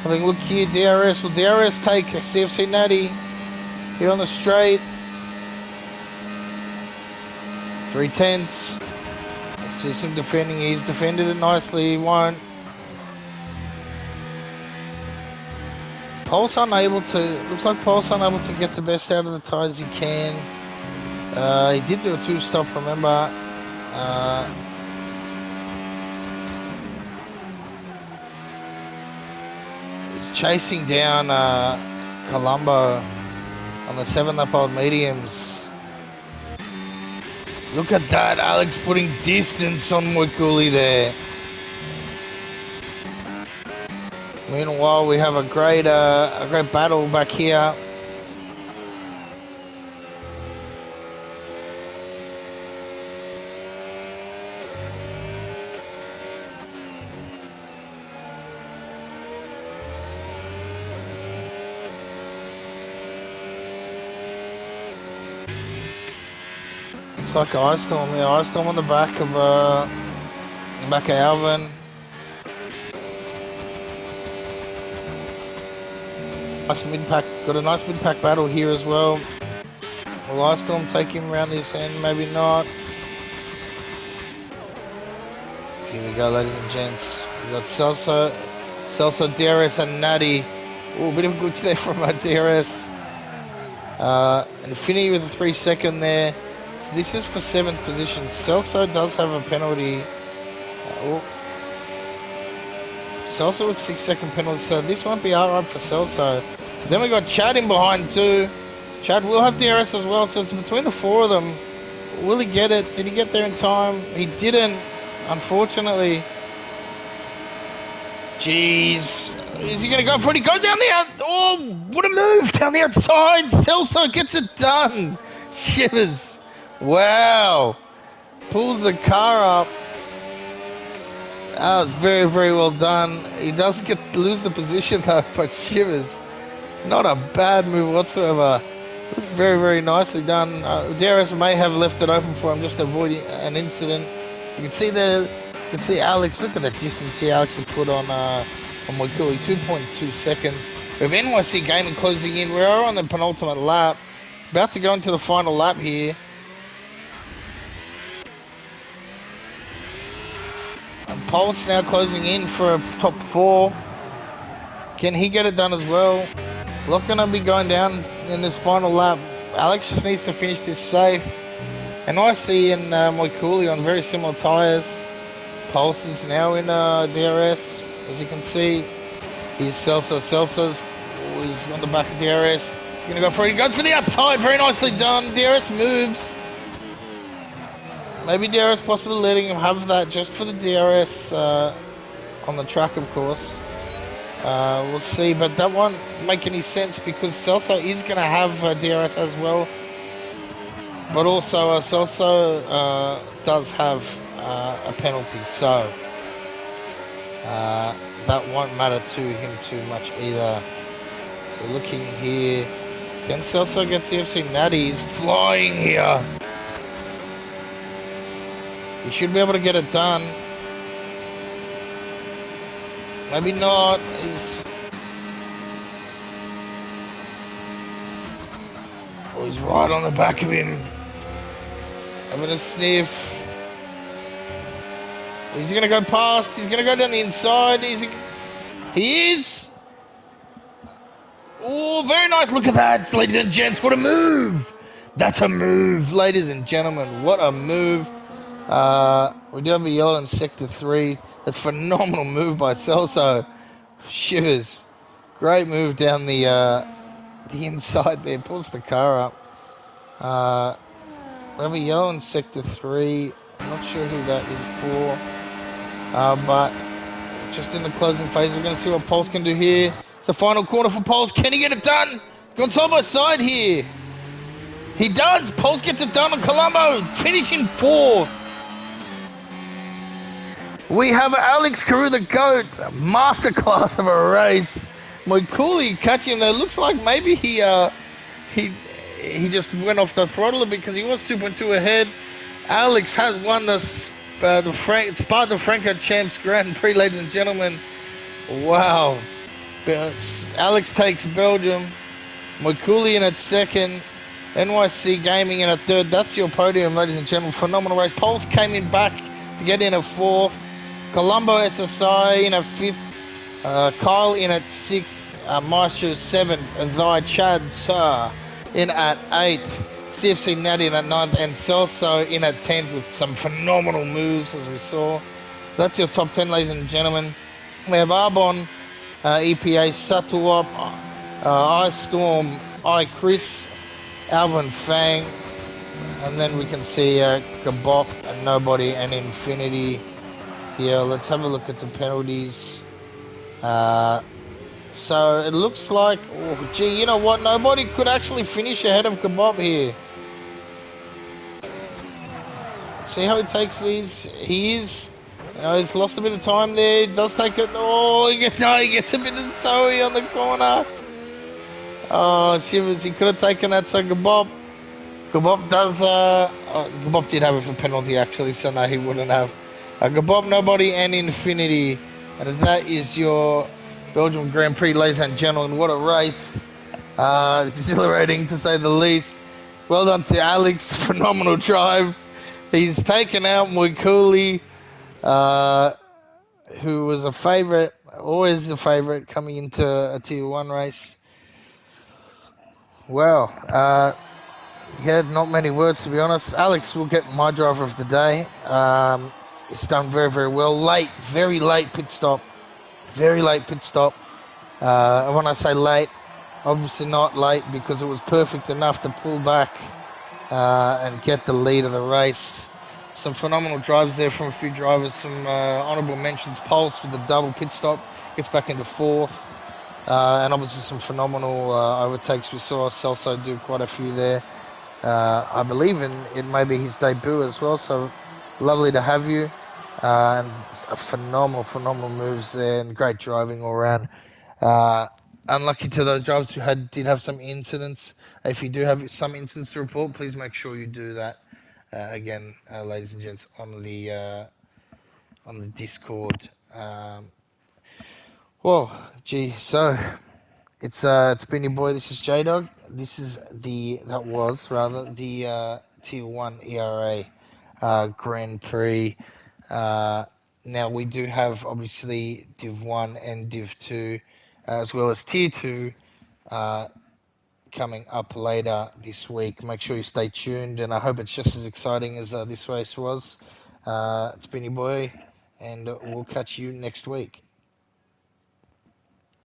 Having a look here, DRS. Will DRS take a CFC Natty here on the straight? 3/10. Let's see him defending. He's defended it nicely. He won't. Pulse unable to. Looks like Pulse unable to get the best out of the tyres he can. He did do a 2-stop, remember. He's chasing down Colombo on the 7-lap old mediums. Look at that, Alex putting distance on Moikuli there. Meanwhile, we have a great battle back here. Like Ice Storm, yeah, Ice Storm on the back of Alvin. Nice mid-pack, got a nice mid-pack battle here as well. Will Ice Storm take him around this end? Maybe not. Here we go, ladies and gents. We got Celso, DRS, and Natty. Oh, a bit of a glitch there from DRS. Infinity with a 3-second there. This is for 7th position. Celso does have a penalty Well, Celso with 6-second penalty, so this won't be alright for Celso. Then we got Chad in behind too. Chad will have DRS as well, so it's between the four of them. Will he get it? Did he get there in time? He didn't, unfortunately. Jeez. Is he going to go for it? He goes down the out. Oh, what a move down the outside. Celso gets it done. Shivers. Wow. Pulls the car up. That was very, very well done. He does lose the position though, but shivers. Not a bad move whatsoever. Very, very nicely done. DRS may have left it open for him, just avoiding an incident. You can see Alex. Look at the distance here. Alex has put on my Cooley, 2.2 seconds. We have NYC Gaming closing in. We are on the penultimate lap. About to go into the final lap here. And Polt's now closing in for a top 4. Can he get it done as well? Not going to be going down in this final lap. Alex just needs to finish this safe. And I see in Moikuli on very similar tyres. Pulse is now in DRS. As you can see, he's Celso. He's on the back of DRS. He's going to go for it. He goes for the outside. Very nicely done. DRS moves. Maybe DRS possibly letting him have that just for the DRS on the track, of course. We'll see, but that won't make any sense because Celso is going to have DRS as well. But also, Celso does have a penalty, so that won't matter to him too much either. We're looking here. Can Celso get CFC Natty? He's flying here. He should be able to get it done. Maybe not. He's right on the back of him. Having a sniff. He's going to go past. He's going to go down the inside. He is. Oh, very nice. Look at that, ladies and gents. What a move. That's a move, ladies and gentlemen. What a move. We do have a yellow in Sector 3. That's a phenomenal move by Celso. Shivers. Great move down the inside there. Pulls the car up. We have a yellow in Sector 3. I'm not sure who that is for. But just in the closing phase, we're going to see what Pulse can do here. It's the final corner for Pulse. Can he get it done? Going side by side here. He does. Pulse gets it done on Colombo. Finishing 4th. We have Alex Carew, the GOAT. Masterclass of a race. Moikuli catching him there. Looks like maybe he just went off the throttle a bit because he was 2.2 ahead. Alex has won the Spa Franco Champs Grand Prix, ladies and gentlemen. Wow. Alex takes Belgium. Moikuli in at 2nd. NYC Gaming in at 3rd. That's your podium, ladies and gentlemen. Phenomenal race. Pulse came in back to get in at 4th. Colombo SSI in at 5th. Kyle in at 6th. Maestro 7th. Thy Chad Sir in at 8th. CFC Natty in at 9th. And Celso in at 10th with some phenomenal moves, as we saw. That's your top 10, ladies and gentlemen. We have Arbon, EPA, Satuop, Ice Storm, Chris, Alvin Fang. And then we can see Gabop and Nobody and Infinity here. Let's have a look at the penalties. So it looks like, oh, gee, you know what? Nobody could actually finish ahead of Gabop here. See how he takes these? He is, you know, he's lost a bit of time there. He does take it. Oh, he gets a bit of toey on the corner. Oh, shivers. He could have taken that. So Gabop does, Gabop did have it for penalty actually, so no, he wouldn't have. Gabop, Nobody, and Infinity. And that is your Belgium Grand Prix, ladies and gentlemen. What a race. Exhilarating to say the least. Well done to Alex. Phenomenal drive. He's taken out Moikuli, who was a favourite, always a favourite coming into a Tier 1 race. Well, yeah, not many words to be honest. Alex will get my driver of the day. He's done very, very well. Late, very late pit stop. Very late pit stop. When I say late, obviously not late because it was perfect enough to pull back and get the lead of the race. Some phenomenal drives there from a few drivers. Some honourable mentions. Pulse with the double pit stop. Gets back into fourth. And obviously some phenomenal overtakes. We saw Celso do quite a few there. I believe it may be his debut as well, so lovely to have you. And phenomenal moves there and great driving all around. Unlucky to those drivers who did have some incidents. If you do have some incidents to report, please make sure you do that. Again, ladies and gents, on the Discord. Well, gee, so it's been your boy. This is J Dog. This is the Tier One ERA Grand Prix. Now we do have obviously Div One and Div Two, as well as Tier Two, coming up later this week. Make sure you stay tuned, and I hope it's just as exciting as this race was. It's been your boy, and we'll catch you next week.